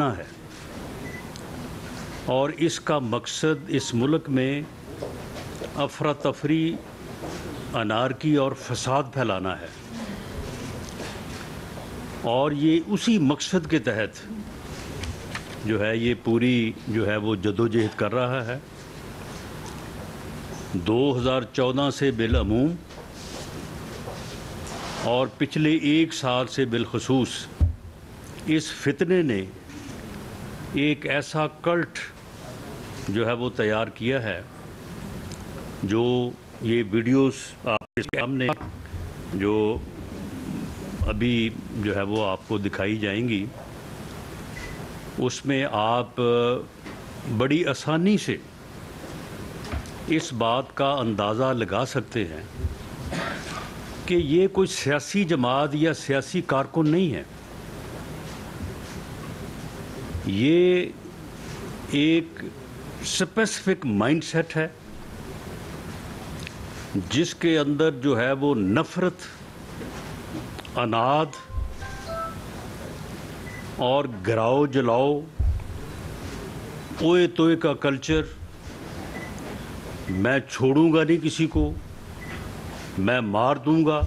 ہے اور اس کا مقصد اس ملک میں افراتفری، انارکی اور فساد پھیلانا ہے، اور یہ اسی مقصد کے تحت جو ہے یہ پوری جو ہے وہ جدوجہد کر رہا ہے۔ 2014 سے بالعموم اور پچھلے 1 سال سے بالخصوص اس فتنے نے ایک ایسا کلٹ جو ہے وہ تیار کیا ہے، جو یہ ویڈیوز آپ کے سامنے جو ابھی جو ہے وہ آپ کو دکھائی جائیں گی، اس میں آپ بڑی آسانی سے اس بات کا اندازہ لگا سکتے ہیں کہ یہ کوئی سیاسی جماعت یا سیاسی کارکن نہیں ہے، یہ ایک اسپیسیفک مائنڈ سیٹ ہے جس کے اندر جو ہے وہ نفرت، اناد اور گراؤ جلاؤ، اوئے توئے کا کلچر، میں چھوڑوں گا نہیں کسی کو، میں مار دوں گا،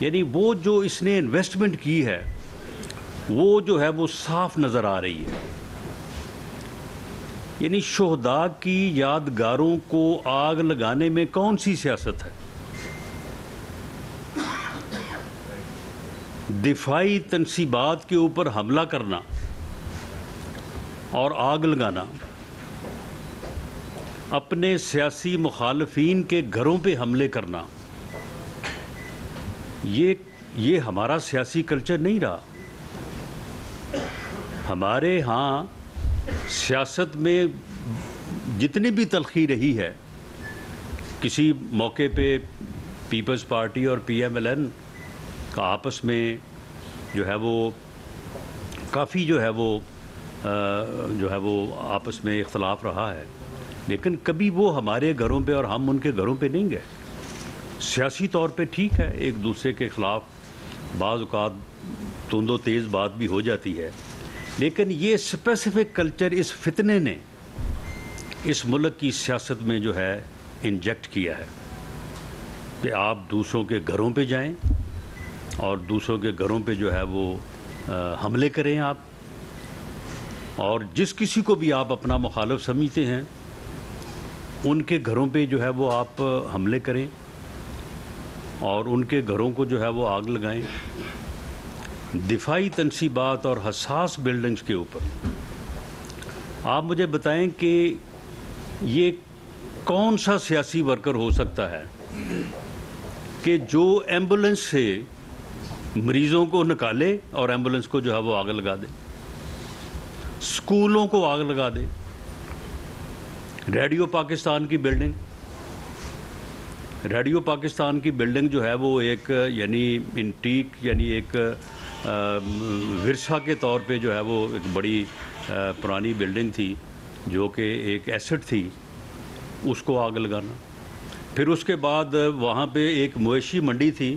یعنی وہ جو اس نے انویسٹمنٹ کی ہے وہ جو ہے وہ صاف نظر آ رہی ہے۔ یعنی شہداء کی یادگاروں کو آگ لگانے میں کون سی سیاست ہے؟ دفاعی تنصیبات کے اوپر حملہ کرنا اور آگ لگانا، اپنے سیاسی مخالفین کے گھروں پہ حملے کرنا، یہ ہمارا سیاسی کلچر نہیں رہا۔ ہمارے ہاں سیاست میں جتنی بھی تلخی رہی ہے، کسی موقع پہ پیپلز پارٹی اور پی ایم ایل این کا آپس میں جو ہے وہ کافی جو ہے وہ آپس میں اختلاف رہا ہے، لیکن کبھی وہ ہمارے گھروں پہ اور ہم ان کے گھروں پہ نہیں گئے۔ سیاسی طور پہ ٹھیک ہے، ایک دوسرے کے خلاف بعض اوقات تند و تیز بات بھی ہو جاتی ہے، لیکن یہ اسپیسیفک کلچر اس فتنے نے اس ملک کی سیاست میں جو ہے انجیکٹ کیا ہے کہ آپ دوسروں کے گھروں پہ جائیں اور دوسروں کے گھروں پہ جو ہے وہ حملے کریں آپ، اور جس کسی کو بھی آپ اپنا مخالف سمجھتے ہیں ان کے گھروں پہ جو ہے وہ آپ حملے کریں اور ان کے گھروں کو جو ہے وہ آگ لگائیں، دفاعی تنصیبات اور حساس بلڈنگز کے اوپر۔ آپ مجھے بتائیں کہ یہ کون سا سیاسی ورکر ہو سکتا ہے کہ جو ایمبولنس سے مریضوں کو نکالے اور ایمبولنس کو جو ہے وہ آگ لگا دے، اسکولوں کو آگ لگا دے، ریڈیو پاکستان کی بلڈنگ جو ہے وہ ایک یعنی انٹیک، یعنی ایک ورثہ کے طور پہ جو ہے وہ ایک بڑی پرانی بلڈنگ تھی جو کہ ایک ایسٹ تھی، اس کو آگ لگانا۔ پھر اس کے بعد وہاں پہ ایک مویشی منڈی تھی،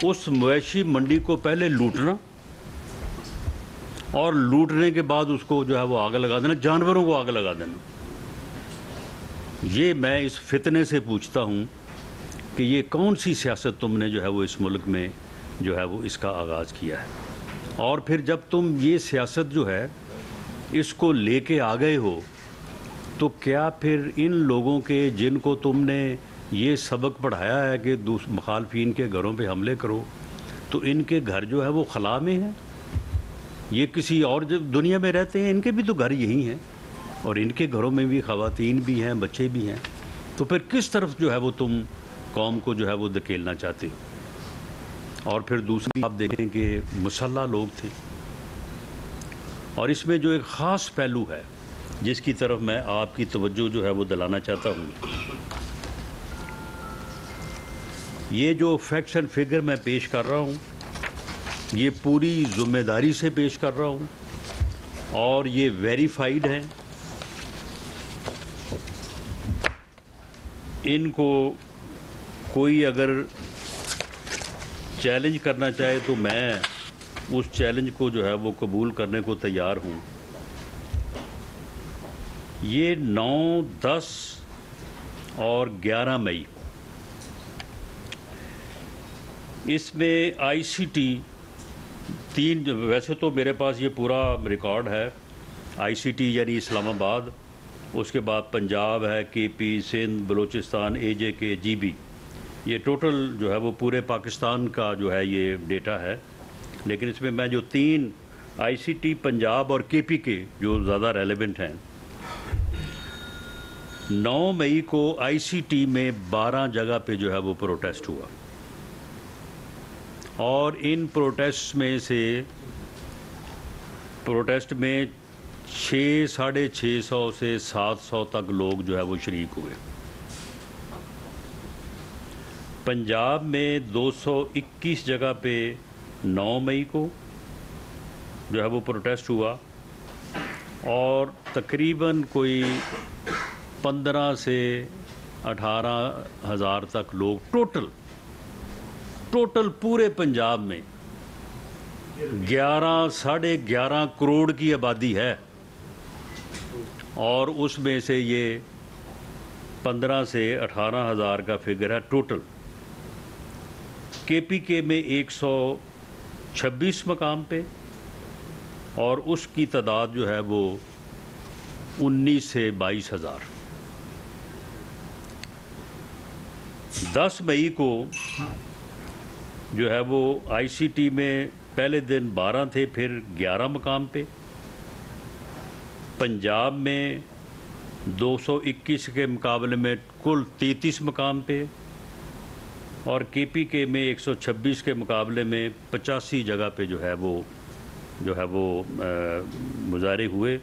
اس مویشی منڈی کو پہلے لوٹنا اور لوٹنے کے بعد اس کو جو ہے وہ آگ لگا دینا، جانوروں کو آگ لگا دینا۔ یہ میں اس فتنے سے پوچھتا ہوں کہ یہ کون سی سیاست تم نے جو ہے وہ اس ملک میں جو ہے وہ اس کا آغاز کیا ہے؟ اور پھر جب تم یہ سیاست جو ہے اس کو لے کے آ گئے ہو تو کیا پھر ان لوگوں کے جن کو تم نے یہ سبق پڑھایا ہے کہ مخالفین کے گھروں پہ حملے کرو، تو ان کے گھر جو ہے وہ خلا میں ہیں، یہ کسی اور دنیا میں رہتے ہیں، ان کے بھی تو گھر یہی ہیں اور ان کے گھروں میں بھی خواتین بھی ہیں، بچے بھی ہیں، تو پھر کس طرف جو ہے وہ تم قوم کو جو ہے وہ دھکیلنا چاہتے ہو؟ اور پھر دوسری آپ دیکھیں کہ مسلح لوگ تھے، اور اس میں جو ایک خاص پہلو ہے جس کی طرف میں آپ کی توجہ جو ہے وہ دلانا چاہتا ہوں، یہ جو فیکٹس اینڈ فگر میں پیش کر رہا ہوں یہ پوری ذمہ داری سے پیش کر رہا ہوں اور یہ ویریفائیڈ ہیں، ان کو کوئی اگر چیلنج کرنا چاہے تو میں اس چیلنج کو جو ہے وہ قبول کرنے کو تیار ہوں. یہ 9, 10 اور 11 مئی اس میں آئی سی ٹی 3, ویسے تو میرے پاس یہ پورا ریکارڈ ہے. آئی سی ٹی یعنی اسلام آباد، اس کے بعد پنجاب ہے، کے پی، سندھ، بلوچستان، اے جے کے، جی بی. یہ ٹوٹل جو ہے وہ پورے پاکستان کا جو ہے یہ ڈیٹا ہے. لیکن اس میں میں جو 3 آئی سی ٹی، پنجاب اور کے پی کے جو زیادہ ریلیونٹ ہیں. 9 مئی کو آئی سی ٹی میں 12 جگہ پہ جو ہے وہ پروٹیسٹ ہوا، اور ان پروٹیسٹ میں 600-650 سے 700 تک لوگ جو ہے وہ شریک ہوئے. پنجاب میں 221 جگہ پہ 9 مئی کو جو ہے وہ پروٹیسٹ ہوا، اور تقریباً کوئی 15 سے 18 ہزار تک لوگ ٹوٹل پورے پنجاب میں 11-11.5 کروڑ کی آبادی ہے، اور اس میں سے یہ 15 سے 18 ہزار کا فگر ہے ٹوٹل. کے پی کے میں 126 مقام پہ، اور اس کی تعداد جو ہے وہ 19 سے 22 ہزار. 10 مئی کو جو ہے وہ آئی سی ٹی میں پہلے دن 12 تھے، پھر 11 مقام پہ. پنجاب میں 221 کے مقابلے میں کل 33 مقام پہ، اور کے پی کے میں 126 کے مقابلے میں 85 جگہ پہ جو ہے وہ مظاہرے ہوئے.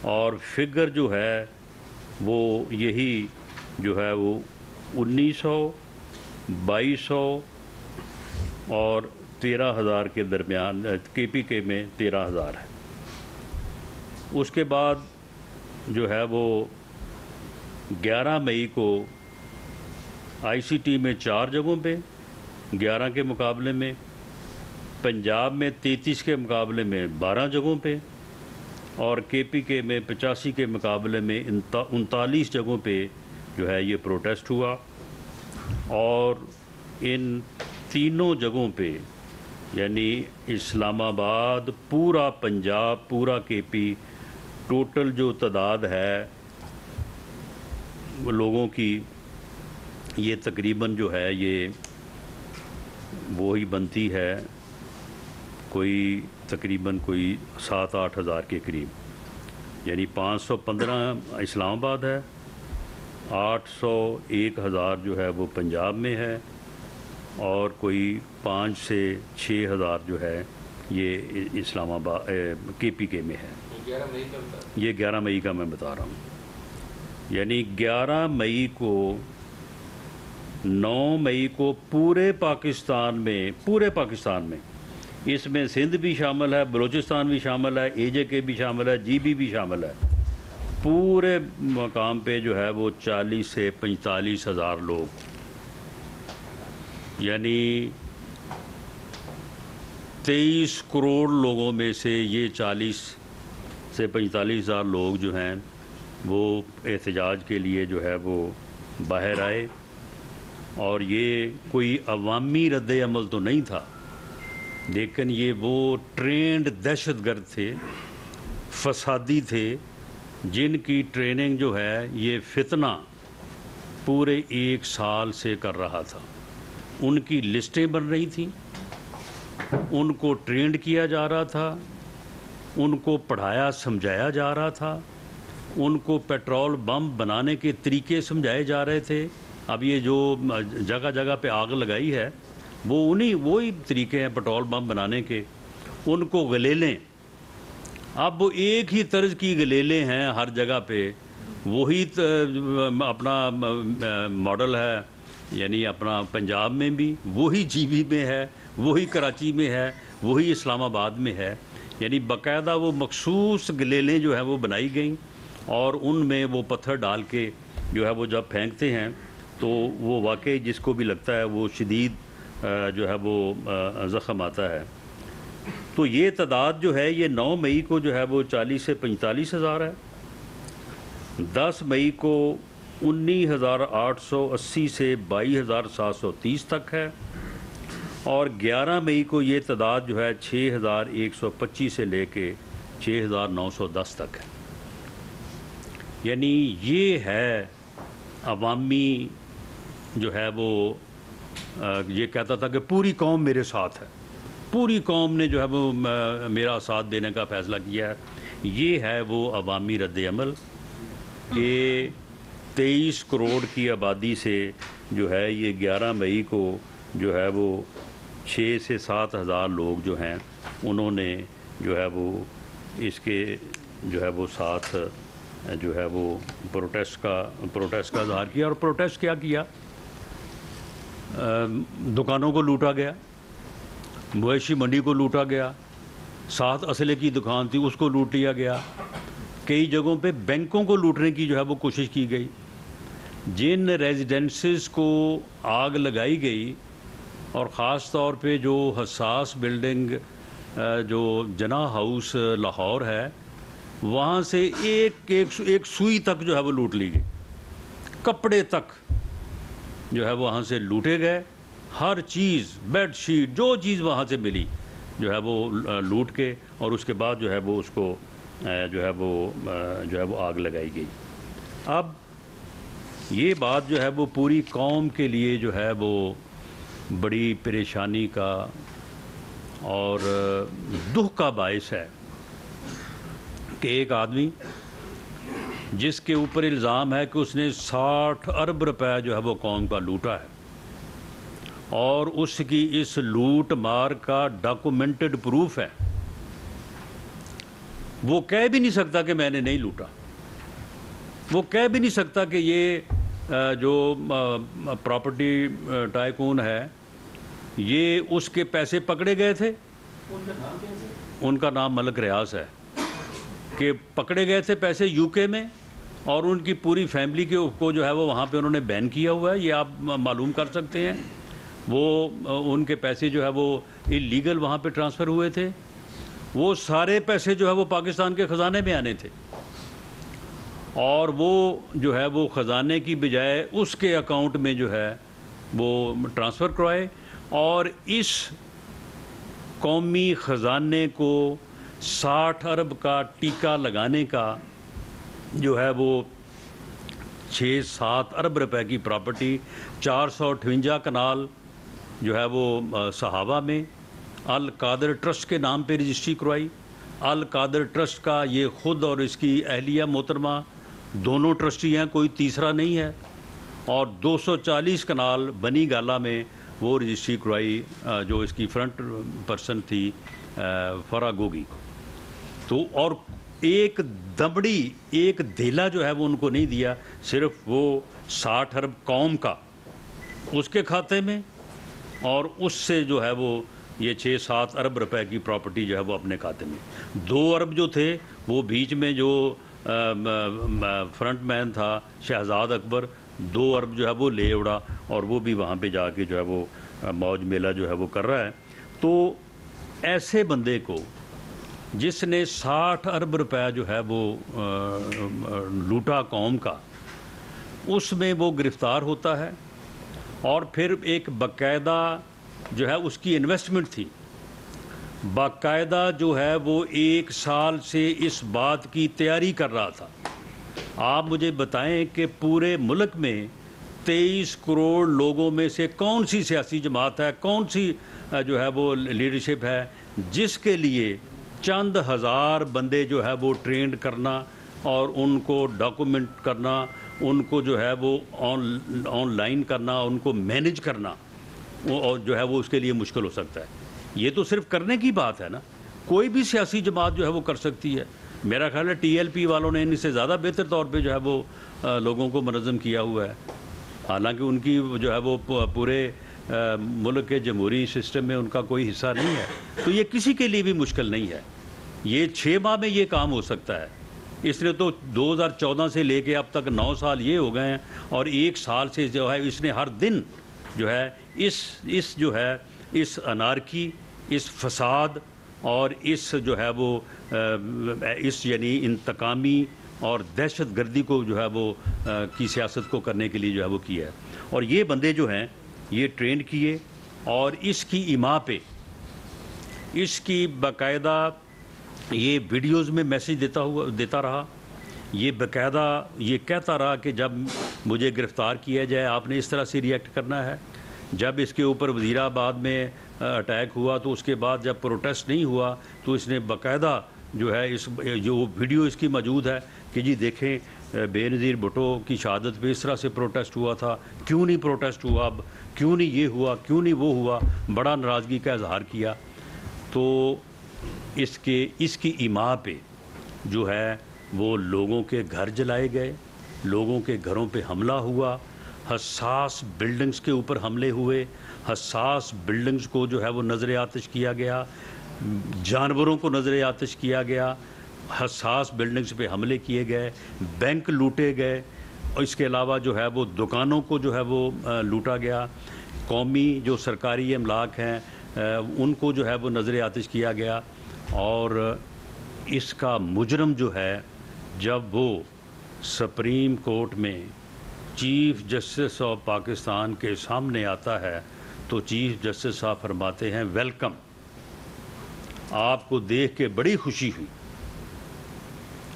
اور فگر جو ہے وہ یہی جو ہے وہ 1900، 2200 اور 13,000 کے درمیان. کے پی کے میں 13,000 ہے. اس کے بعد جو ہے وہ 11 مئی کو آئی سی ٹی میں 4 جگہوں پہ 11 کے مقابلے میں، پنجاب میں 33 کے مقابلے میں 12 جگہوں پہ، اور کے پی کے میں 85 کے مقابلے میں 39 جگہوں پہ جو ہے یہ پروٹیسٹ ہوا. اور ان تینوں جگہوں پہ یعنی اسلام آباد، پورا پنجاب، پورا کے پی، ٹوٹل جو تعداد ہے لوگوں کی یہ تقریباً جو ہے یہ وہی بنتی ہے کوئی تقریباً کوئی 7-8 ہزار کے قریب. یعنی 515 اسلام آباد ہے، 801,000 جو ہے وہ پنجاب میں ہے، اور کوئی 5 سے 6 ہزار جو ہے یہ اسلام آباد کے پی کے میں ہے. یہ 11 مئی کا میں بتا رہا ہوں. یعنی 11 مئی کو، 9 مئی کو پورے پاکستان میں اس میں سندھ بھی شامل ہے، بلوچستان بھی شامل ہے، اے جے کے بھی شامل ہے، جی بی بھی شامل ہے، پورے مقام پہ جو ہے وہ 40 سے 45 ہزار لوگ، یعنی 23 کروڑ لوگوں میں سے یہ 40 سے 45 ہزار لوگ جو ہیں وہ احتجاج کے لیے جو ہے وہ باہر آئے. اور یہ کوئی عوامی رد عمل تو نہیں تھا، لیکن یہ وہ ٹرینڈ دہشت گرد تھے، فسادی تھے، جن کی ٹریننگ جو ہے یہ فتنہ پورے 1 سال سے کر رہا تھا. ان کی لسٹیں بن رہی تھیں، ان کو ٹرینڈ کیا جا رہا تھا، ان کو پڑھایا سمجھایا جا رہا تھا، ان کو پیٹرول بم بنانے کے طریقے سمجھائے جا رہے تھے. اب یہ جو جگہ جگہ پہ آگ لگائی ہے وہ وہی طریقے ہیں پیٹرول بم بنانے کے. ان کو گلیلیں، اب وہ ایک ہی طرز کی گلیلیں ہیں ہر جگہ پہ، وہی اپنا ماڈل ہے. یعنی اپنا پنجاب میں بھی وہی جی بی میں ہے، وہی کراچی میں ہے، وہی اسلام آباد میں ہے. یعنی باقاعدہ وہ مخصوص گلیلیں جو ہیں وہ بنائی گئیں، اور ان میں وہ پتھر ڈال کے جو ہے وہ جب پھینکتے ہیں تو وہ واقعی جس کو بھی لگتا ہے وہ شدید جو ہے وہ زخم آتا ہے. تو یہ تعداد جو ہے یہ 9 مئی کو جو ہے وہ 40 سے 45 ہزار ہے، 10 مئی کو 19,880 سے 22,730 تک ہے، اور 11 مئی کو یہ تعداد جو ہے 6,125 سے لے کے 6,910 تک ہے۔ یعنی یہ ہے عوامی جو ہے وہ یہ کہتا تھا کہ پوری قوم میرے ساتھ ہے، پوری قوم نے جو ہے وہ میرا ساتھ دینے کا فیصلہ کیا ہے۔ یہ ہے وہ عوامی رد عمل کہ 23 کروڑ کی آبادی سے جو ہے یہ 11 مئی کو جو ہے وہ 6 سے 7 ہزار لوگ جو ہیں انہوں نے جو ہے وہ اس کے جو ہے وہ ساتھ جو ہے وہ پروٹیسٹ کا اظہار کیا۔ اور پروٹیسٹ کیا کیا؟ دکانوں کو لوٹا گیا، مویشی منڈی کو لوٹا گیا، ساتھ اسلحے کی دکان تھی اس کو لوٹ لیا گیا، کئی جگہوں پہ بینکوں کو لوٹنے کی جو ہے وہ کوشش کی گئی، جن ریزیڈنسز کو آگ لگائی گئی اور خاص طور پہ جو حساس بلڈنگ جو جناح ہاؤس لاہور ہے وہاں سے ایک سوئی تک جو ہے وہ لوٹ لی گئی، کپڑے تک جو ہے وہاں سے لوٹے گئے، ہر چیز بیڈ شیٹ جو چیز وہاں سے ملی جو ہے وہ لوٹ کے، اور اس کے بعد جو ہے وہ اس کو جو ہے وہ آگ لگائی گئی۔ اب یہ بات جو ہے وہ پوری قوم کے لیے جو ہے وہ بڑی پریشانی کا اور دکھ کا باعث ہے کہ ایک آدمی جس کے اوپر الزام ہے کہ اس نے 60 ارب روپے جو ہے وہ قوم کا لوٹا ہے، اور اس کی اس لوٹ مار کا ڈاکومنٹڈ پروف ہے، وہ کہہ بھی نہیں سکتا کہ میں نے نہیں لوٹا، وہ کہہ بھی نہیں سکتا کہ یہ جو پراپرٹی ٹائکون ہے یہ اس کے پیسے پکڑے گئے تھے۔ ان کا نام ملک ریاض ہے، کہ پکڑے گئے تھے پیسے یو کے میں، اور ان کی پوری فیملی کو جو ہے وہ وہاں پہ انہوں نے بین کیا ہوا ہے، یہ آپ معلوم کر سکتے ہیں۔ وہ ان کے پیسے جو ہے وہ اللیگل وہاں پہ ٹرانسفر ہوئے تھے، وہ سارے پیسے جو ہے وہ پاکستان کے خزانے میں آنے تھے، اور وہ جو ہے وہ خزانے کی بجائے اس کے اکاؤنٹ میں جو ہے وہ ٹرانسفر کروائے، اور اس قومی خزانے کو 60 ارب کا ٹیکہ لگانے کا جو ہے وہ 6-7 ارب روپے کی پراپرٹی 458 کنال جو ہے وہ صحابہ میں القادر ٹرسٹ کے نام پہ رجسٹری کروائی۔ القادر ٹرسٹ کا یہ خود اور اس کی اہلیہ محترمہ دونوں ٹرسٹی ہیں، کوئی تیسرا نہیں ہے، اور 240 کنال بنی گالا میں وہ رجسٹری کروائی جو اس کی فرنٹ پرسن تھی فرا گوگی۔ تو اور ایک دمڑی ایک دھیلا جو ہے وہ ان کو نہیں دیا، صرف وہ 60 ارب قوم کا اس کے کھاتے میں، اور اس سے جو ہے وہ یہ 6-7 ارب روپے کی پراپرٹی جو ہے وہ اپنے کھاتے میں۔ 2 ارب جو تھے وہ بیچ میں جو فرنٹ مین تھا شہزاد اکبر، 2 ارب جو ہے وہ لے اڑا، اور وہ بھی وہاں پہ جا کے جو ہے وہ موج میلہ جو ہے وہ کر رہا ہے۔ تو ایسے بندے کو جس نے 60 ارب روپے جو ہے وہ لوٹا قوم کا، اس میں وہ گرفتار ہوتا ہے، اور پھر ایک باقاعدہ جو ہے اس کی انویسٹمنٹ تھی، باقاعدہ جو ہے وہ 1 سال سے اس بات کی تیاری کر رہا تھا۔ آپ مجھے بتائیں کہ پورے ملک میں 23 کروڑ لوگوں میں سے کون سی سیاسی جماعت ہے، کون سی جو ہے وہ لیڈرشپ ہے جس کے لیے چند ہزار بندے جو ہے وہ ٹرینڈ کرنا اور ان کو ڈاکومنٹ کرنا، ان کو جو ہے وہ آن لائن کرنا، ان کو مینیج کرنا اور جو ہے وہ اس کے لیے مشکل ہو سکتا ہے۔ یہ تو صرف کرنے کی بات ہے نا، کوئی بھی سیاسی جماعت جو ہے وہ کر سکتی ہے۔ میرا خیال ہے ٹی ایل پی والوں نے ان سے زیادہ بہتر طور پہ جو ہے وہ لوگوں کو منظم کیا ہوا ہے، حالانکہ ان کی جو ہے وہ پورے ملک کے جمہوری سسٹم میں ان کا کوئی حصہ نہیں ہے، تو یہ کسی کے لیے بھی مشکل نہیں ہے۔ یہ 6 ماہ میں یہ کام ہو سکتا ہے، اس نے تو 2014 سے لے کے اب تک 9 سال یہ ہو گئے ہیں، اور 1 سال سے جو ہے اس نے ہر دن جو ہے اس انارکی، اس فساد اور اس جو ہے وہ اس یعنی انتقامی اور دہشت گردی کو جو ہے وہ کی سیاست کو کرنے کے لیے جو ہے وہ کیا ہے. اور یہ بندے جو ہیں یہ ٹرینڈ کیے اور اس کی ایما پہ اس کی باقاعدہ یہ ویڈیوز میں میسیج دیتا رہا. یہ باقاعدہ یہ کہتا رہا کہ جب مجھے گرفتار کیا جائے آپ نے اس طرح سے ریئیکٹ کرنا ہے. جب اس کے اوپر وزیر آباد میں اٹیک ہوا تو اس کے بعد جب پروٹیسٹ نہیں ہوا تو اس نے باقاعدہ جو ہے جو ویڈیو اس کی موجود ہے کہ جی دیکھیں بے نظیر بھٹو کی شہادت پہ اس طرح سے پروٹیسٹ ہوا تھا, کیوں نہیں پروٹیسٹ ہوا, اب کیوں نہیں یہ ہوا, کیوں نہیں وہ ہوا, بڑا ناراضگی کا اظہار کیا. تو اس کی ایما پہ جو ہے وہ لوگوں کے گھر جلائے گئے, لوگوں کے گھروں پہ حملہ ہوا, حساس بلڈنگز کے اوپر حملے ہوئے, حساس بلڈنگز کو جو ہے وہ نظر آتش کیا گیا, جانوروں کو نظر آتش کیا گیا, حساس بلڈنگز پہ حملے کیے گئے, بینک لوٹے گئے, اور اس کے علاوہ جو ہے وہ دکانوں کو جو ہے وہ لوٹا گیا, قومی جو سرکاری املاک ہیں ان کو جو ہے وہ نظر آتش کیا گیا. اور اس کا مجرم جو ہے جب وہ سپریم کورٹ میں چیف جسٹس آف پاکستان کے سامنے آتا ہے تو چیف جسٹس صاحب فرماتے ہیں ویلکم, آپ کو دیکھ کے بڑی خوشی ہوئی.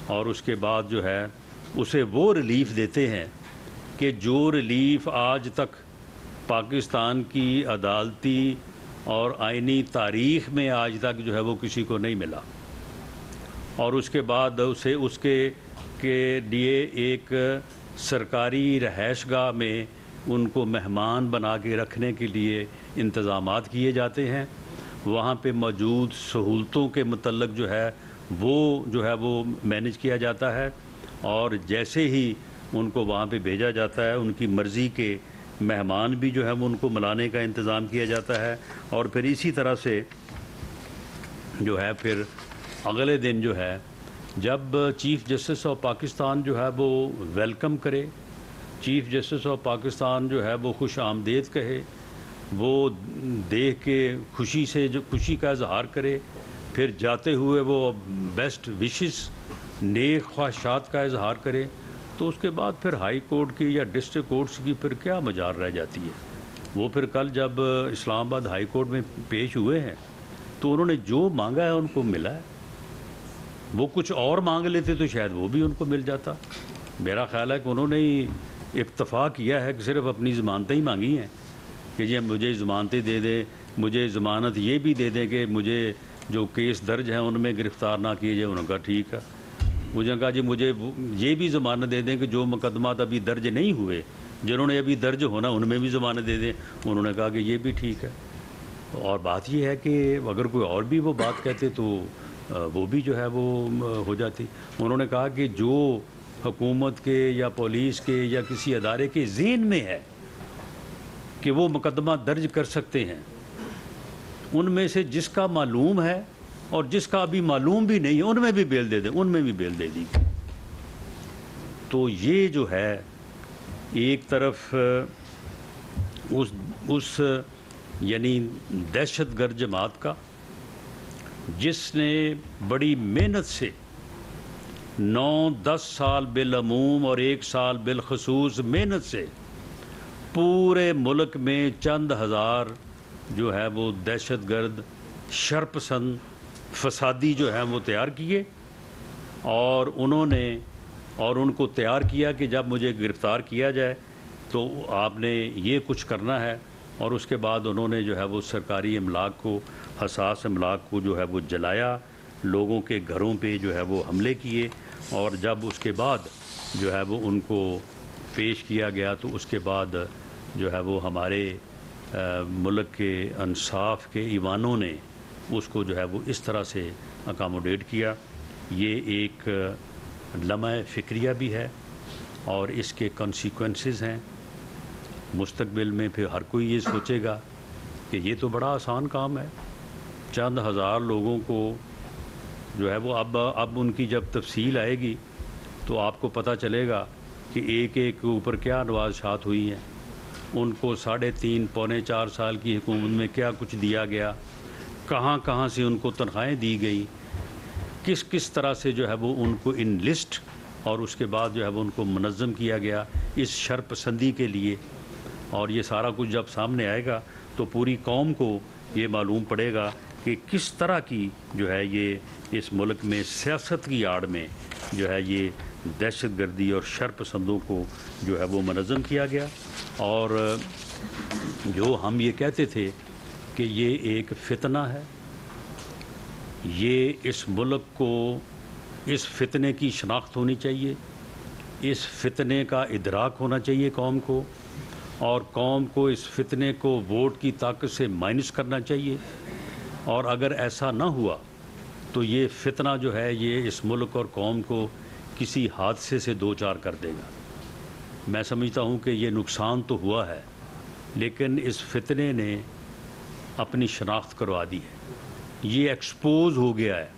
اور اس کے بعد جو ہے اسے وہ ریلیف دیتے ہیں کہ جو ریلیف آج تک پاکستان کی عدالتی اور آئینی تاریخ میں آج تک جو ہے وہ کسی کو نہیں ملا. اور اس کے بعد اسے اس کے لیے ایک سرکاری رہائش گاہ میں ان کو مہمان بنا کے رکھنے کے لیے انتظامات کیے جاتے ہیں. وہاں پہ موجود سہولتوں کے متعلق جو ہے وہ مینیج کیا جاتا ہے, اور جیسے ہی ان کو وہاں پہ بھیجا جاتا ہے ان کی مرضی کے مہمان بھی جو ہے وہ ان کو ملانے کا انتظام کیا جاتا ہے. اور پھر اسی طرح سے جو ہے پھر اگلے دن جو ہے جب چیف جسٹس آف پاکستان جو ہے وہ ویلکم کرے, چیف جسٹس آف پاکستان جو ہے وہ خوش آمدید کہے, وہ دیکھ کے خوشی سے جو خوشی کا اظہار کرے, پھر جاتے ہوئے وہ بیسٹ وشز نیک خواہشات کا اظہار کرے, تو اس کے بعد پھر ہائی کورٹ کی یا ڈسٹرکٹ کورٹس کی پھر کیا مجال رہ جاتی ہے. وہ پھر کل جب اسلام آباد ہائی کورٹ میں پیش ہوئے ہیں تو انہوں نے جو مانگا ہے ان کو ملا ہے. وہ کچھ اور مانگ لیتے تو شاید وہ بھی ان کو مل جاتا. میرا خیال ہے کہ انہوں نے اکتفا کیا ہے کہ صرف اپنی ضمانتیں ہی مانگی ہیں کہ جی مجھے ضمانتیں دے دیں, مجھے ضمانت یہ بھی دے دیں کہ مجھے جو کیس درج ہیں ان میں گرفتار نہ کیے جائے. انہوں نے کہا ٹھیک ہے. مجھے کہا جی مجھے یہ بھی ضمانت دے دیں کہ جو مقدمات ابھی درج نہیں ہوئے, جنہوں نے ابھی درج ہونا ان میں بھی ضمانت دے دیں. انہوں نے کہا کہ یہ بھی ٹھیک ہے. اور بات یہ ہے کہ اگر کوئی اور بھی وہ بات کہتے تو وہ بھی جو ہے وہ ہو جاتی. انہوں نے کہا کہ جو حکومت کے یا پولیس کے یا کسی ادارے کے ذہن میں ہے کہ وہ مقدمہ درج کر سکتے ہیں, ان میں سے جس کا معلوم ہے اور جس کا ابھی معلوم بھی نہیں ان میں بھی بیل دے دیں, ان میں بھی بیل دے دی. تو یہ جو ہے ایک طرف اس یعنی دہشت گرد جماعت کا جس نے بڑی محنت سے 9-10 سال بالعموم اور 1 سال بالخصوص محنت سے پورے ملک میں چند ہزار جو ہے وہ دہشت گرد شرپسند فسادی جو ہیں وہ تیار کیے, اور انہوں نے ان کو تیار کیا کہ جب مجھے گرفتار کیا جائے تو آپ نے یہ کچھ کرنا ہے. اور اس کے بعد انہوں نے جو ہے وہ سرکاری املاک کو, حساس املاک کو جو ہے وہ جلایا, لوگوں کے گھروں پہ جو ہے وہ حملے کیے, اور جب اس کے بعد جو ہے وہ ان کو پیش کیا گیا تو اس کے بعد جو ہے وہ ہمارے ملک کے انصاف کے ایوانوں نے اس کو جو ہے وہ اس طرح سے اکاموڈیٹ کیا. یہ ایک لمحہ فکریہ بھی ہے اور اس کے کنسیکوینسز ہیں. مستقبل میں پھر ہر کوئی یہ سوچے گا کہ یہ تو بڑا آسان کام ہے, چند ہزار لوگوں کو جو ہے وہ اب ان کی جب تفصیل آئے گی تو آپ کو پتہ چلے گا کہ ایک ایک کے اوپر کیا نوازشات ہوئی ہیں. ان کو 3.5 پونے 4 سال کی حکومت میں کیا کچھ دیا گیا, کہاں کہاں سے ان کو تنخواہیں دی گئی، کس کس طرح سے جو ہے وہ ان کو ان لسٹ اور اس کے بعد جو ہے وہ ان کو منظم کیا گیا اس شرپسندی کے لیے. اور یہ سارا کچھ جب سامنے آئے گا تو پوری قوم کو یہ معلوم پڑے گا کہ کس طرح کی جو ہے یہ اس ملک میں سیاست کی آڑ میں جو ہے یہ دہشت گردی اور شرپسندوں کو جو ہے وہ منظم کیا گیا. اور جو ہم یہ کہتے تھے کہ یہ ایک فتنہ ہے، یہ اس ملک کو اس فتنے کی شناخت ہونی چاہیے، اس فتنے کا ادراک ہونا چاہیے قوم کو، اور قوم کو اس فتنے کو ووٹ کی طاقت سے مائنس کرنا چاہیے. اور اگر ایسا نہ ہوا تو یہ فتنہ جو ہے یہ اس ملک اور قوم کو کسی حادثے سے دو چار کر دے گا. میں سمجھتا ہوں کہ یہ نقصان تو ہوا ہے لیکن اس فتنے نے اپنی شناخت کروا دی ہے، یہ ایکسپوز ہو گیا ہے.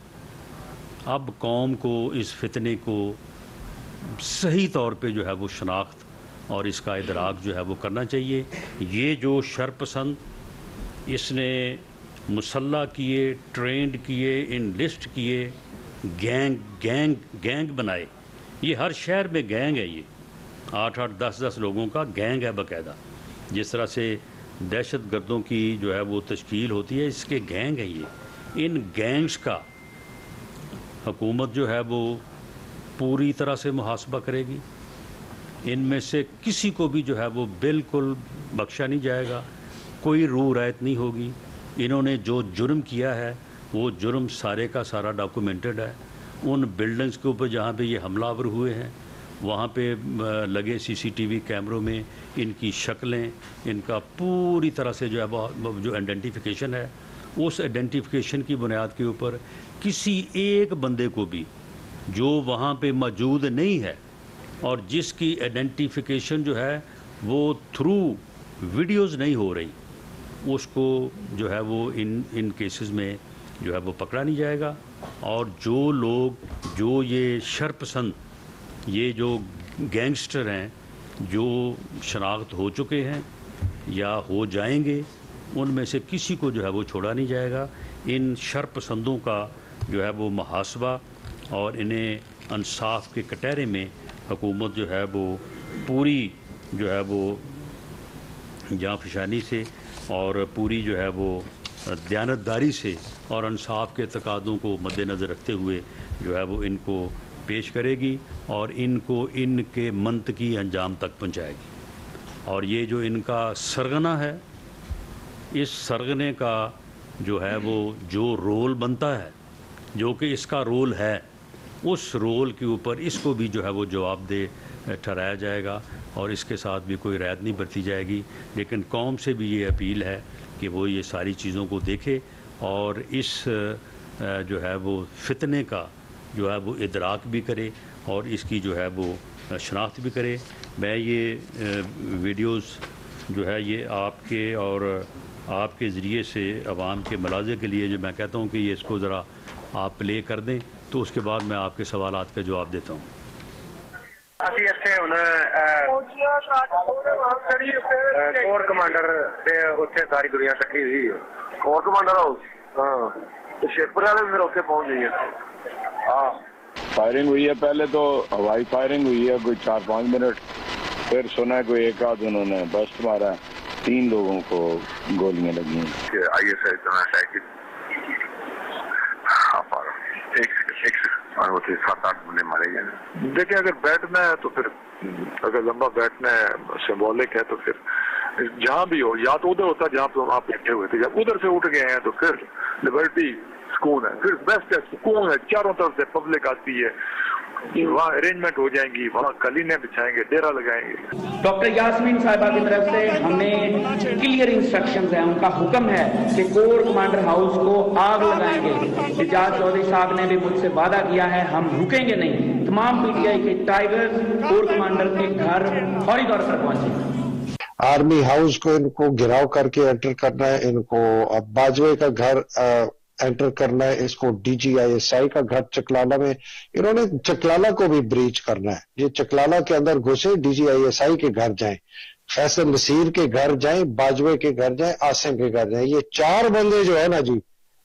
اب قوم کو اس فتنے کو صحیح طور پہ جو ہے وہ شناخت اور اس کا ادراک جو ہے وہ کرنا چاہیے. یہ جو شرپسند اس نے مسلح کیے، ٹرینڈ کیے، انلسٹ کیے، گینگ بنائے، یہ ہر شہر میں گینگ ہے، یہ 8-8 10-10 لوگوں کا گینگ ہے باقاعدہ. جس طرح سے دہشت گردوں کی جو ہے وہ تشکیل ہوتی ہے، اس کے گینگ ہے یہ. ان گینگز کا حکومت جو ہے وہ پوری طرح سے محاسبہ کرے گی. ان میں سے کسی کو بھی جو ہے وہ بالکل بخشا نہیں جائے گا، کوئی روح رعایت نہیں ہوگی. انہوں نے جو جرم کیا ہے وہ جرم سارے کا سارا ڈاکومنٹڈ ہے. ان بلڈنگز کے اوپر جہاں پہ یہ حملہ آور ہوئے ہیں وہاں پہ لگے CCTV کیمروں میں ان کی شکلیں، ان کا پوری طرح سے جو ہے جو آئیڈینٹیفیکیشن ہے، اس آئیڈینٹیفیکیشن کی بنیاد کے اوپر کسی ایک بندے کو بھی جو وہاں پہ موجود نہیں ہے اور جس کی آئیڈینٹیفیکیشن جو ہے وہ تھرو ویڈیوز نہیں ہو رہی، اس کو جو ہے وہ ان کیسز میں جو ہے وہ پکڑا نہیں جائے گا. اور جو لوگ جو یہ شرپسند، یہ جو گینگسٹر ہیں جو شناخت ہو چکے ہیں یا ہو جائیں گے، ان میں سے کسی کو جو ہے وہ چھوڑا نہیں جائے گا. ان شرپسندوں کا جو ہے وہ محاسبہ اور انہیں انصاف کے کٹہرے میں حکومت جو ہے وہ پوری جو ہے وہ جاں فشانی سے اور پوری جو ہے وہ دیانتداری سے اور انصاف کے تقاضوں کو مد نظر رکھتے ہوئے جو ہے وہ ان کو پیش کرے گی اور ان کو ان کے منطقی انجام تک پہنچائے گی. اور یہ جو ان کا سرغنہ ہے، اس سرغنے کا جو ہے وہ جو رول بنتا ہے، جو کہ اس کا رول ہے، اس رول کے اوپر اس کو بھی جو ہے وہ جواب دہ ٹھہرایا جائے گا اور اس کے ساتھ بھی کوئی رعایت نہیں برتی جائے گی. لیکن قوم سے بھی یہ اپیل ہے کہ وہ یہ ساری چیزوں کو دیکھے اور اس جو ہے وہ فتنے کا جو ہے وہ ادراک بھی کرے اور اس کی جو ہے وہ شناخت بھی کرے. میں یہ ویڈیوز جو ہے یہ آپ کے اور آپ کے ذریعے سے عوام کے ملاحظے کے لیے جو میں کہتا ہوں کہ یہ اس کو ذرا آپ پلے کر دیں تو اس کے بعد میں آپ کے سوالات کا جواب دیتا ہوں. کور کمانڈر ساری دنیا کٹھی ہوئی کور کمانڈر ہاؤس، ہاں شیرپور والے پھر اتنے پہنچ گئی ہے. ہاں فائرنگ ہوئی ہے، پہلے تو ہوائی فائرنگ ہوئی ہے کوئی 4-5 منٹ، پھر سنا ہے کوئی ایک آدھ انہوں نے بسٹ مارا، 3 لوگوں کو گولیاں لگی ہیں. آئیے سر اور وہ 7-8 بندے مارے گئے. دیکھیں اگر بیٹھنا ہے تو پھر اگر لمبا بیٹھنا ہے سمبولک ہے تو پھر جہاں بھی ہو، یا تو ادھر ہوتا جہاں پہ آپ بیٹھے ہوئے تھے، جب ادھر سے اٹھ گئے ہیں تو پھر لبرٹی سکون ہے، پھر بیسٹ ہے، سکون ہے، چاروں طرف سے پبلک آتی ہے، وہاں ارینجمنٹ ہو جائیں گی، وہاں کلینیں بچھائیں گے، ڈیرا لگائیں گے. ڈاکٹر یاسمین صاحبہ کی طرف سے ہمیں کلیئر انسٹرکشنز ہیں، ان کا حکم ہے کہ کور کمانڈر ہاؤس کو آگ لگائیں گے. اعجاز چودھری صاحب نے بھی مجھ سے وعدہ کیا ہے ہم رکیں گے نہیں. تمام PTI کے ٹائیگرز کور کمانڈر کے گھر فوری طور پر پہنچے. آرمی ہاؤس کو ان کو گھراؤ کر کے انٹر کرنا ہے، ان کو اب باجوے کا گھر انٹر کرنا ہے، اس کو DGISI کا گھر چکلالہ میں، انہوں نے چکلالہ کو بھی بریچ کرنا ہے. یہ چکلالہ کے اندر گھسے، DGISI کے گھر جائیں، فیصل نصیر کے گھر جائیں، باجوے کے گھر جائیں، عاصم کے گھر جائیں. یہ 4 بندے جو ہے نا جی،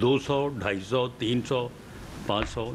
200, 250, 300, 500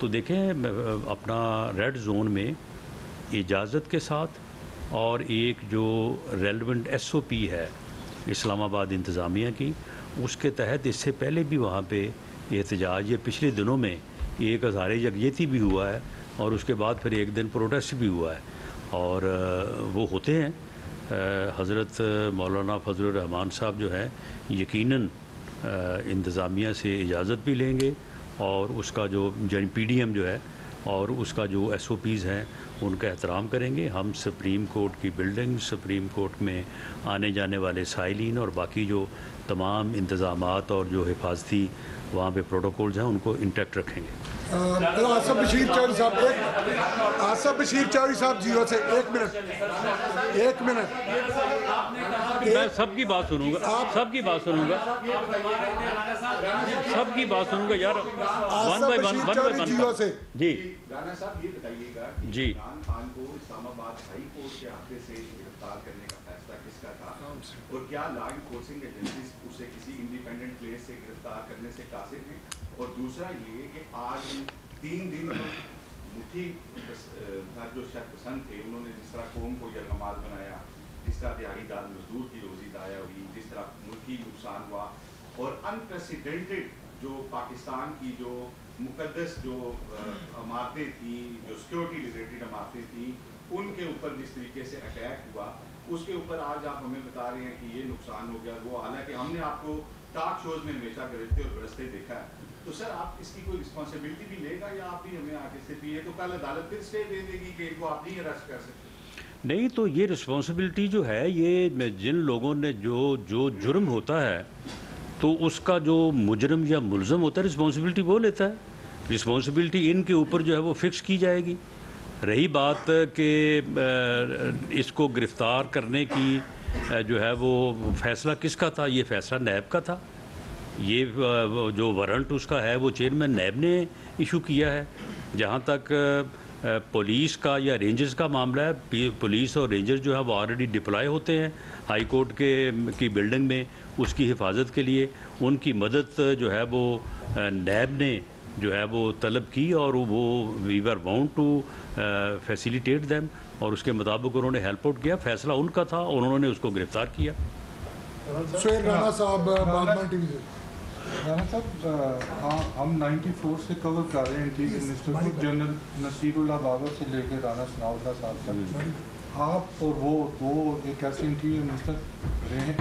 تو دیکھیں اپنا ریڈ زون میں اجازت کے ساتھ اور ایک جو ریلیونٹ ایس او پی ہے اسلام آباد انتظامیہ کی، اس کے تحت اس سے پہلے بھی وہاں پہ احتجاج، یہ پچھلے دنوں میں ایک ہزارے یکجہتی بھی ہوا ہے اور اس کے بعد پھر ایک دن پروٹیسٹ بھی ہوا ہے، اور وہ ہوتے ہیں۔ حضرت مولانا فضل الرحمان صاحب جو ہے یقیناً انتظامیہ سے اجازت بھی لیں گے، اور اس کا جو پی ڈی ایم جو ہے اور اس کا جو ایس او پیز ہیں ان کا احترام کریں گے۔ ہم سپریم کورٹ کی بلڈنگ، سپریم کورٹ میں آنے جانے والے سائلین اور باقی جو تمام انتظامات اور جو حفاظتی وہاں پہ پروٹوکولز ہیں ان کو انٹیکٹ رکھیں گے۔ آصف بشیر چودھری صاحب، آصف بشیر چودھری صاحب جیو سے ایک منٹ میں سب کی بات سنوں گا، سب کی بات سنوں گا، سب کی بات سنوں گا یار، one by one, one by one. جی رانا صاحب یہ بتائیے گا کہ جی عمران خان کو اسلام آباد ہائی کورٹ کے ہاتھے سے گرفتار کرنے کا فیصلہ کس کا تھا، اور کیا لا انفورسنگ ایجنسیز اسے کسی انڈیپینڈنٹ پلیس سے گرفتار کرنے سے قاصر ہیں؟ اور دوسرا یہ کہ آج 3 دن مٹھی جو شخص پسند تھے انہوں نے جس طرح قوم کو یرغمال بنایا، جس طرح دیہائی دار مزدور کی روزی ضائع ہوئی، جس طرح ملکی نقصان ہوا، اور انپریسیڈنٹڈ جو پاکستان کی جو مقدس جو عمارتیں تھیں، جو سیکورٹی ریلیٹڈ عمارتیں تھیں، ان کے اوپر جس طریقے سے اٹیک ہوا، اس کے اوپر آج آپ ہمیں بتا رہے ہیں کہ یہ نقصان ہو گیا، وہ حالانکہ ہم نے آپ کو ٹاک شوز میں ہمیشہ گرجتے اور برستے دیکھا ہے۔ تو سر آپ اس کی کوئی رسپانسبلٹی بھی لے گا یا آپ بھی ہمیں آگے سے بھی ہے تو کل عدالت پھر اسٹے دے دے گی کہ ان کو آپ نہیں اریسٹ کر سکتے؟ نہیں، تو یہ رسپانسبلٹی جو ہے یہ جن لوگوں نے جو جرم ہوتا ہے تو اس کا جو مجرم یا ملزم ہوتا ہے رسپانسبلٹی وہ لیتا ہے، رسپانسبلٹی ان کے اوپر جو ہے وہ فکس کی جائے گی۔ رہی بات کہ اس کو گرفتار کرنے کی جو ہے وہ فیصلہ کس کا تھا، یہ فیصلہ نیب کا تھا، یہ جو وارنٹ اس کا ہے وہ چیئرمین نیب نے ایشو کیا ہے۔ جہاں تک پولیس کا یا رینجرز کا معاملہ ہے، پولیس اور رینجرز جو ہے وہ آلریڈی ڈپلائی ہوتے ہیں ہائی کورٹ کی بلڈنگ میں اس کی حفاظت کے لیے، ان کی مدد جو ہے وہ نیب نے جو ہے وہ طلب کی اور وہ we are bound to facilitate them, اور اس کے مطابق انہوں نے ہیلپ آؤٹ کیا، فیصلہ ان کا تھا اور انہوں نے اس کو گرفتار کیا۔ سہیل رانا صاحب باغبان ٹی وی سے۔ رانا صاحب ہم 94 سے کور کر رہے ہیں انٹیریئر منسٹر کو، جنرل نصیر اللہ بابر سے لے کے رانا ثناء اللہ صاحب تک۔ آپ اور وہ ایک ایسے انٹیریئر منسٹر رہے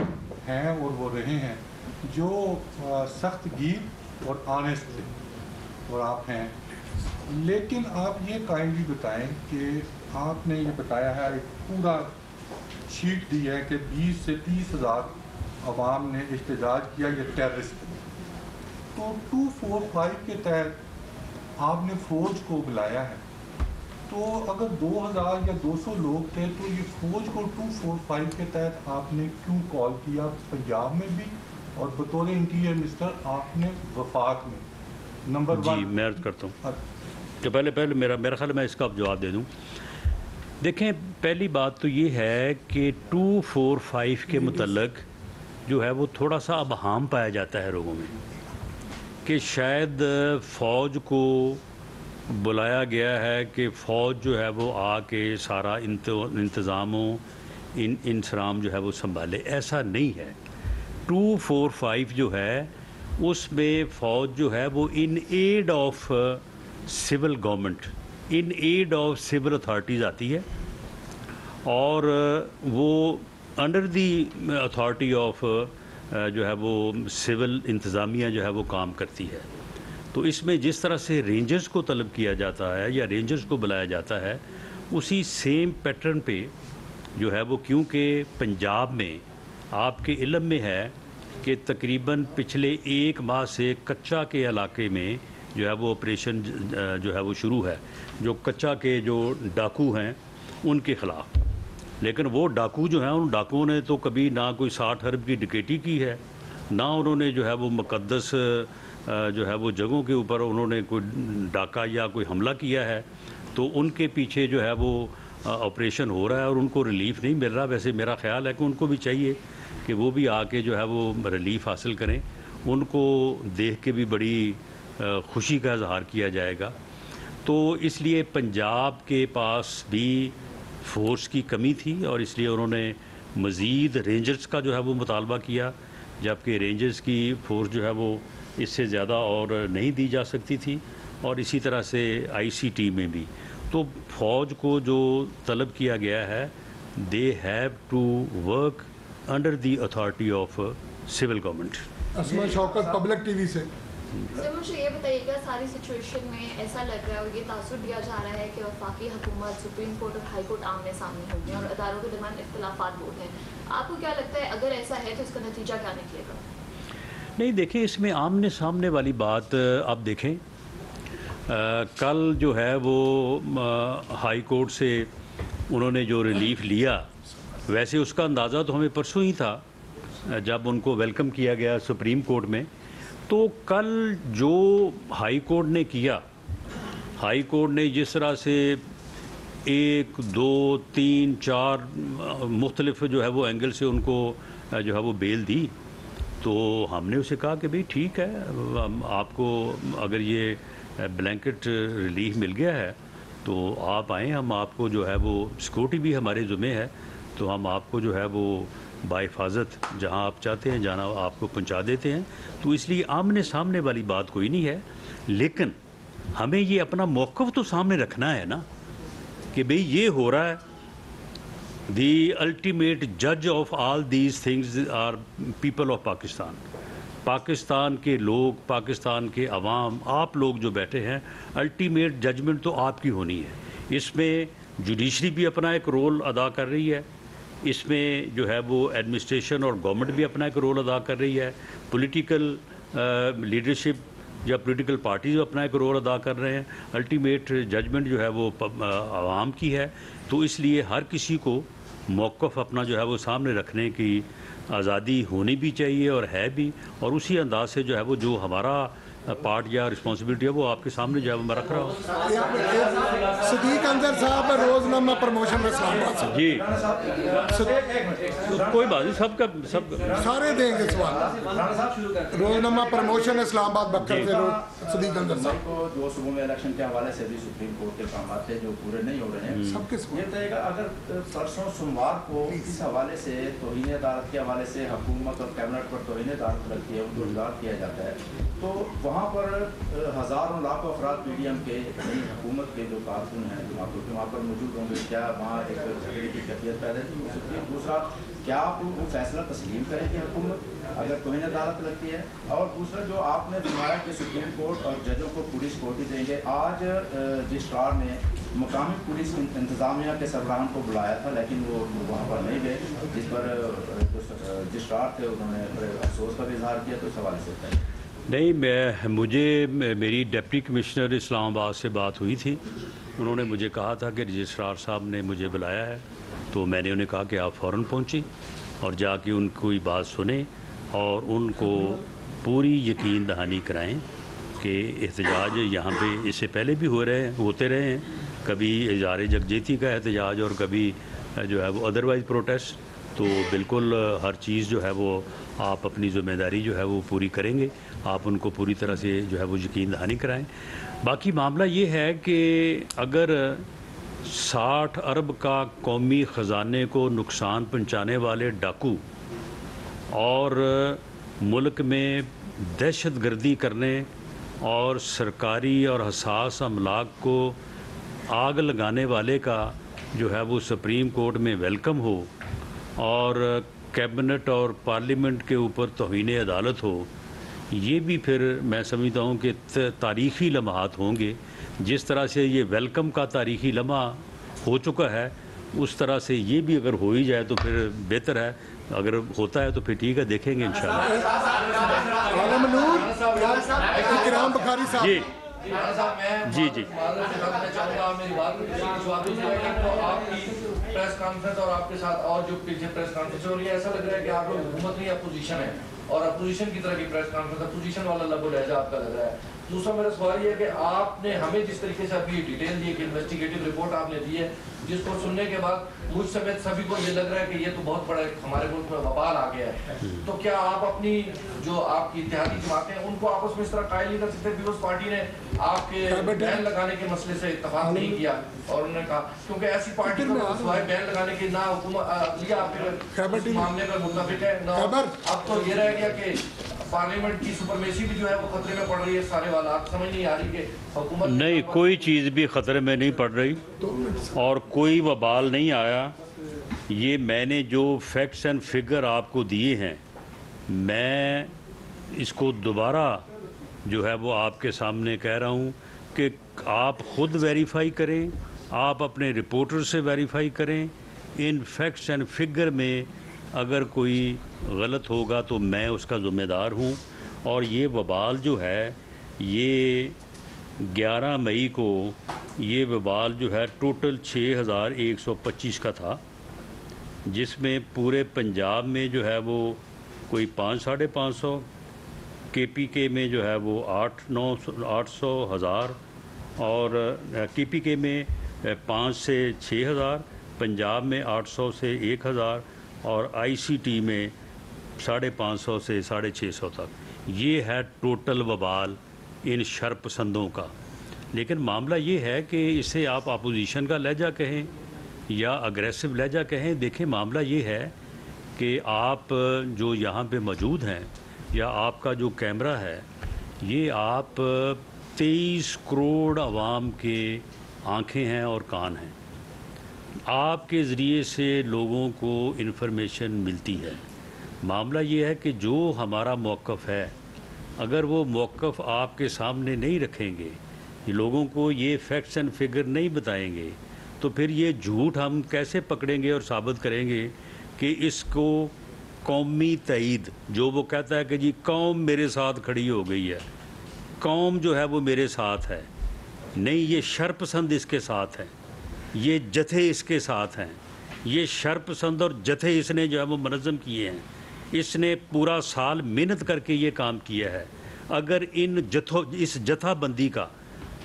ہیں اور وہ رہے ہیں جو سخت گیر اور آنیسٹ تھے، اور آپ ہیں، لیکن آپ یہ کائنڈلی بتائیں کہ آپ نے یہ بتایا ہے، ایک پورا شیٹ دی ہے کہ 20 سے 30 ہزار عوام نے احتجاج کیا، یہ ٹیررسٹ۔ تو 245 کے تحت آپ نے فوج کو بلایا ہے، تو اگر 2000 یا 200 لوگ تھے تو یہ فوج کو 245 کے تحت آپ نے کیوں کال کیا پنجاب میں بھی، اور بطور انٹیریئر منسٹر آپ نے وفاق میں؟ نمبر 1 جی میں عرض کرتا ہوں کہ پہلے میرا خیال میں اس کا جواب دے دوں۔ دیکھیں، پہلی بات تو یہ ہے کہ 245 کے متعلق جو ہے وہ تھوڑا سا ابہام پایا جاتا ہے لوگوں میں کہ شاید فوج کو بلایا گیا ہے کہ فوج جو ہے وہ آ کے سارا انتظام و انصرام جو ہے وہ سنبھالے۔ ایسا نہیں ہے۔ 245 جو ہے اس میں فوج جو ہے وہ in aid of civil government, in aid of civil authorities آتی ہے، اور وہ انڈر دی اتھارٹی آف جو ہے وہ سول انتظامیہ جو ہے وہ کام کرتی ہے۔ تو اس میں جس طرح سے رینجرز کو طلب کیا جاتا ہے یا رینجرز کو بلایا جاتا ہے، اسی سیم پیٹرن پہ جو ہے وہ، کیونکہ پنجاب میں آپ کے علم میں ہے کہ تقریباً پچھلے 1 ماہ سے کچا کے علاقے میں جو ہے وہ آپریشن جو ہے وہ شروع ہے، جو کچا کے جو ڈاکو ہیں ان کے خلاف۔ لیکن وہ ڈاکو جو ہیں، ان ڈاکوؤں نے تو کبھی نہ کوئی 60 ارب کی ڈکیٹی کی ہے، نہ انہوں نے جو ہے وہ مقدس جو ہے وہ جگہوں کے اوپر انہوں نے کوئی ڈاکہ یا کوئی حملہ کیا ہے۔ تو ان کے پیچھے جو ہے وہ آپریشن ہو رہا ہے اور ان کو ریلیف نہیں مل رہا۔ ویسے میرا خیال ہے کہ ان کو بھی چاہیے کہ وہ بھی آ کے جو ہے وہ ریلیف حاصل کریں، ان کو دیکھ کے بھی بڑی خوشی کا اظہار کیا جائے گا۔ تو اس لیے پنجاب کے پاس بھی فورس کی کمی تھی اور اس لیے انہوں نے مزید رینجرز کا جو ہے وہ مطالبہ کیا، جبکہ رینجرز کی فورس جو ہے وہ اس سے زیادہ اور نہیں دی جا سکتی تھی، اور اسی طرح سے آئی سی ٹی میں بھی۔ تو فوج کو جو طلب کیا گیا ہے، they have to work under the authority of civil government. Asma Shaukat, public T V سے۔ سر مجھے یہ بتائیے گا، ساری سچویشن میں ایسا لگ رہا ہے اور یہ تاثر دیا جا رہا ہے کہ وفاقی حکومت، سپریم کورٹ اور ہائی کورٹ آمنے سامنے ہوں گے اور اداروں کے درمیان اختلافات بہت ہیں، آپ کو کیا لگتا ہے اگر ایسا ہے تو اس کا نتیجہ کیا نکلے گا؟ نہیں دیکھیں، اس میں آمنے سامنے والی بات آپ دیکھیں، کل جو ہے وہ ہائی کورٹ سے انہوں نے جو ریلیف لیا، ویسے اس کا اندازہ تو ہمیں پرسوں ہی تھا جب ان کو ویلکم کیا گیا سپریم کورٹ میں۔ تو کل جو ہائی کورٹ نے کیا، ہائی کورٹ نے جس طرح سے 1 2 3 4 مختلف جو ہے وہ اینگل سے ان کو جو ہے وہ بیل دی، تو ہم نے اسے کہا کہ بھئی ٹھیک ہے، آپ کو اگر یہ بلینکٹ ریلیف مل گیا ہے تو آپ آئیں، ہم آپ کو جو ہے وہ سیکورٹی بھی ہمارے ذمہ ہے، تو ہم آپ کو جو ہے وہ بحفاظت جہاں آپ چاہتے ہیں جہاں آپ کو پہنچا دیتے ہیں۔ تو اس لیے آمنے سامنے والی بات کوئی نہیں ہے، لیکن ہمیں یہ اپنا موقف تو سامنے رکھنا ہے نا کہ بھئی یہ ہو رہا ہے۔ دی الٹیمیٹ جج of all these things are people of Pakistan. Pakistan کے لوگ، پاکستان کے عوام، آپ لوگ جو بیٹھے ہیں، الٹیمیٹ ججمنٹ تو آپ کی ہونی ہے۔ اس میں جوڈیشری بھی اپنا ایک رول ادا کر رہی ہے، اس میں جو ہے وہ ایڈمنسٹریشن اور گورنمنٹ بھی اپنا ایک رول ادا کر رہی ہے، پولیٹیکل لیڈرشپ یا پولیٹیکل پارٹیز اپنا ایک رول ادا کر رہے ہیں، الٹیمیٹ ججمنٹ جو ہے وہ عوام کی ہے۔ تو اس لیے ہر کسی کو موقف اپنا جو ہے وہ سامنے رکھنے کی آزادی ہونی بھی چاہیے اور ہے بھی، اور اسی انداز سے جو ہے وہ جو ہمارا پارٹ یا رسپانسبلٹی ہے وہ آپ کے سامنے جو ہے میں رکھ رہا ہوں۔ صدیق انصر صاحب، روزنامہ پروموشن اسلام آباد سے۔ جی کوئی بات نہیں، سب کا سب سارے دیں گے سوال۔ روزنامہ پروموشن اسلام آباد بکر سے صدیق انصر صاحب کو جو صوبوں میں الیکشن کے حوالے سے بھی سپریم کورٹ کے احکامات تھے جو پورے نہیں ہو رہے ہیں، سب کے یہ بتائیے گا اگر پرسوں سوموار کو اس حوالے سے توہین عدالت کے حوالے سے حکومت اور کیبنٹ پر توہین عدالت لگتی ہے، ان کو ریگارڈ کیا جاتا ہے، تو وہاں پر ہزاروں لاکھوں افراد پی ڈی ایم کے یعنی حکومت کے جو کارکن ہیں وہاں پر موجود ہوں گے، کیا وہاں ایک جھگڑے کی کیفیت پیدا نہیں ہو سکتی ہے؟ دوسرا، کیا آپ وہ فیصلہ تسلیم کریں گے حکومت اگر توہین عدالت لگتی ہے؟ اور دوسرا جو آپ نے فرمایا کہ سپریم کورٹ اور ججوں کو پوری سیکورٹی دیں گے، آج رجسٹرار نے مقامی پولیس انتظامیہ کے سربراہان کو بلایا تھا لیکن وہ وہاں پر نہیں گئے، جس پر رجسٹرار تھے انہوں نے افسوس کا بھی اظہار کیا، تو اس حوالے سے نہیں، مجھے میری ڈپٹی کمشنر اسلام آباد سے بات ہوئی تھی، انہوں نے مجھے کہا تھا کہ رجسٹرار صاحب نے مجھے بلایا ہے، تو میں نے انہیں کہا کہ آپ فوراً پہنچیں اور جا کے ان کی بات سنیں اور ان کو پوری یقین دہانی کرائیں کہ احتجاج یہاں پہ اس سے پہلے بھی ہوتے رہے ہیں، کبھی اظہار یکجہتی کا احتجاج اور کبھی جو ہے وہ ادروائز پروٹیسٹ، تو بالکل ہر چیز جو ہے وہ آپ اپنی ذمہ داری جو ہے وہ پوری کریں گے، آپ ان کو پوری طرح سے جو ہے وہ یقین دہانی کرائیں۔ باقی معاملہ یہ ہے کہ اگر 60 ارب کا قومی خزانے کو نقصان پہنچانے والے ڈاکو اور ملک میں دہشت گردی کرنے اور سرکاری اور حساس املاک کو آگ لگانے والے کا جو ہے وہ سپریم کورٹ میں ویلکم ہو اور کیبنٹ اور پارلیمنٹ کے اوپر توہین عدالت ہو، یہ بھی پھر میں سمجھتا ہوں کہ تاریخی لمحات ہوں گے۔ جس طرح سے یہ ویلکم کا تاریخی لمحہ ہو چکا ہے، اس طرح سے یہ بھی اگر ہو ہی جائے تو پھر بہتر ہے، اگر ہوتا ہے تو پھر ٹھیک ہے، دیکھیں گے انشاءاللہ۔ عالم نور اکرام بخاری صاحب۔ جی جی پریس کانفرنس اور آپ کے ساتھ اور جو پیچھے پریس کانفرنس ہو رہی ہے، ایسا لگ رہا ہے کہ آپ لوگ حکومت نہیں اپوزیشن ہے، اور اپوزیشن کی طرح کی پریس کانفرنس، اپوزیشن والا لب و لہجہ آپ کا لگ رہا ہے، دوسرا میرا سوال یہ ہے کہ آپ نے ہمیں جس طریقے سے ابھی ڈیٹیل دی کہ انویسٹیگیٹو رپورٹ آپ نے دی ہے، جس کو سننے کے بعد مجھ سمیت سبھی کو یہ لگ رہا ہے کہ یہ تو بہت بڑا ہمارے ملک میں وبال آ گیا ہے، تو کیا آپ اپنی جو آپ کی اتحادی جماعتیں ہیں ان کو آپس میں اس طرح قائل نہیں کر سکتے؟ پیپلز پارٹی نے آپ کے بین لگانے کے مسئلے سے اتفاق نہیں کیا اور انہوں نے کہا کیونکہ ایسی پارٹی کو سوائے بین لگانے کے نہ حکومت لیا پھر اس معاملے پر متفق ہے نہ اب تو یہ رہ گیا کہ پارلیمنٹ کی سپرمیسی بھی جو ہے وہ خطرے میں پڑ رہی ہے، سارے حالات سمجھ نہیں آ رہی کہ حکومت نہیں، کوئی چیز بھی خطرے میں نہیں پڑ رہی اور کوئی وبال نہیں آیا۔ یہ میں نے جو فیکٹس اینڈ فگر آپ کو دیے ہیں، میں اس کو دوبارہ جو ہے وہ آپ کے سامنے کہہ رہا ہوں کہ آپ خود ویریفائی کریں، آپ اپنے رپورٹر سے ویریفائی کریں، ان فیکٹس اینڈ فگر میں اگر کوئی غلط ہوگا تو میں اس کا ذمہ دار ہوں۔ اور یہ وبال جو ہے یہ 11 مئی کو یہ وبال جو ہے ٹوٹل 6125 کا تھا، جس میں پورے پنجاب میں جو ہے وہ کوئی 500-550، کے پی کے میں جو ہے وہ 800-1000 اور کے پی کے میں 5 سے 6000، پنجاب میں 800 سے 1000 اور آئی سی ٹی میں 550 سے 650 تک۔ یہ ہے ٹوٹل وبال ان شر پسندوں کا۔ لیکن معاملہ یہ ہے کہ اسے آپ اپوزیشن کا لہجہ کہیں یا اگریسو لہجہ کہیں، دیکھیں معاملہ یہ ہے کہ آپ جو یہاں پہ موجود ہیں یا آپ کا جو کیمرہ ہے، یہ آپ 23 کروڑ عوام کے آنکھیں ہیں اور کان ہیں، آپ کے ذریعے سے لوگوں کو انفارمیشن ملتی ہے۔ معاملہ یہ ہے کہ جو ہمارا موقف ہے، اگر وہ موقف آپ کے سامنے نہیں رکھیں گے، لوگوں کو یہ فیکٹس اینڈ فگر نہیں بتائیں گے، تو پھر یہ جھوٹ ہم کیسے پکڑیں گے اور ثابت کریں گے کہ اس کو قومی تائید، جو وہ کہتا ہے کہ جی قوم میرے ساتھ کھڑی ہو گئی ہے، قوم جو ہے وہ میرے ساتھ ہے، نہیں، یہ شر پسند اس کے ساتھ ہے، یہ جتھے اس کے ساتھ ہیں، یہ شر پسند اور جتھے اس نے جو ہے وہ منظم کیے ہیں، اس نے پورا سال محنت کر کے یہ کام کیا ہے۔ اگر اس جتھا بندی کا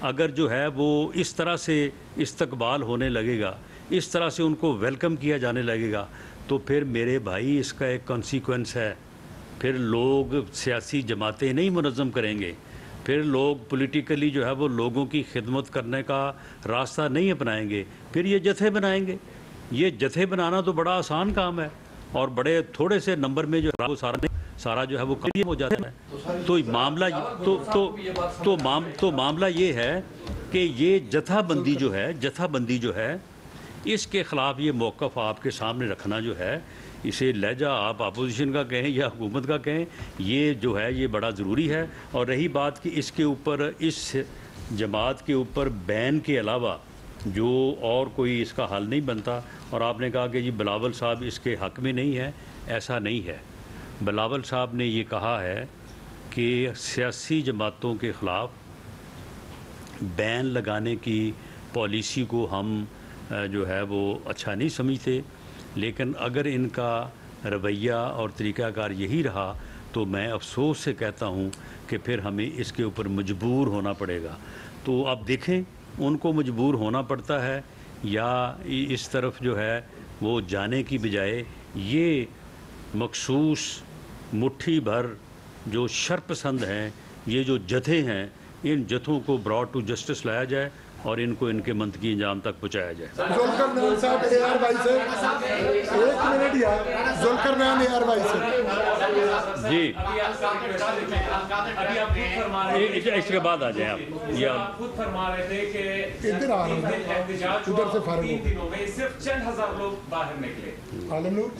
اگر جو ہے وہ اس طرح سے استقبال ہونے لگے گا، اس طرح سے ان کو ویلکم کیا جانے لگے گا، تو پھر میرے بھائی اس کا ایک کانسیکوینس ہے، پھر لوگ سیاسی جماعتیں نہیں منظم کریں گے، پھر لوگ پولیٹیکلی جو ہے وہ لوگوں کی خدمت کرنے کا راستہ نہیں اپنائیں گے، پھر یہ جتھے بنائیں گے۔ یہ جتھے بنانا تو بڑا آسان کام ہے اور بڑے تھوڑے سے نمبر میں جو ہے وہ سارا جو ہے وہ کلیئر ہو جاتا ہے۔ تو معاملہ یہ ہے کہ یہ جتھا بندی جو ہے اس کے خلاف یہ موقف آپ کے سامنے رکھنا جو ہے، اسے لہجہ آپ اپوزیشن کا کہیں یا حکومت کا کہیں، یہ جو ہے یہ بڑا ضروری ہے۔ اور رہی بات کہ اس کے اوپر، اس جماعت کے اوپر بین کے علاوہ جو اور کوئی اس کا حل نہیں بنتا، اور آپ نے کہا کہ جی بلاول صاحب اس کے حق میں نہیں ہے، ایسا نہیں ہے۔ بلاول صاحب نے یہ کہا ہے کہ سیاسی جماعتوں کے خلاف بین لگانے کی پالیسی کو ہم جو ہے وہ اچھا نہیں سمجھتے، لیکن اگر ان کا رویہ اور طریقہ کار یہی رہا تو میں افسوس سے کہتا ہوں کہ پھر ہمیں اس کے اوپر مجبور ہونا پڑے گا۔ تو اب دیکھیں ان کو مجبور ہونا پڑتا ہے یا اس طرف جو ہے وہ جانے کی بجائے یہ مخصوص مٹھی بھر جو شر پسند ہیں، یہ جو جتھے ہیں، ان جتھوں کو براڈ ٹو جسٹس لایا جائے اور ان کو ان کے منطقی انجام تک پہنچایا جائے۔ ذوالفقار میاں صاحب اے آر وائی سے ایک منٹ یا ذوالفقار میاں اے آر وائی سے جی اس کے بعد آ جائیں آپ خود فرما رہے تھے کہ ادھر آ رہا ہوں، ادھر سے فارغ ہو، دنوں میں صرف چند ہزار لوگ باہر نکلے۔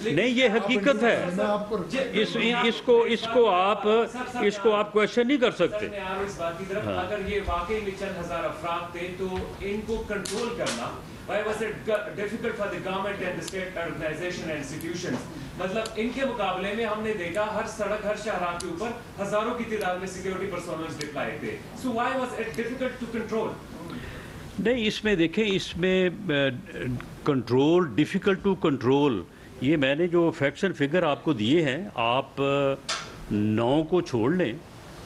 نہیں، یہ حقیقت ہے، اس کو آپ کویشچن نہیں کر سکتے۔ اس بات کی طرف اگر یہ واقعی میں چند ہزار افراد تھے تو ان کو کنٹرول کرنا why was it difficult for the government and the state organization and institutions؟ مطلب ان کے مقابلے میں ہم نے دیکھا ہر سڑک، ہر شاہراہ کے اوپر ہزاروں کی تعداد میں سیکیورٹی پرسونلز ڈپلائے تھے۔ so why was it difficult to control؟ نہیں، اس میں دیکھیں، اس میں کنٹرول، ڈیفیکلٹ ٹو کنٹرول، یہ میں نے جو فیکٹس اینڈ فگر آپ کو دیے ہیں، آپ 9 کو چھوڑ لیں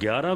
11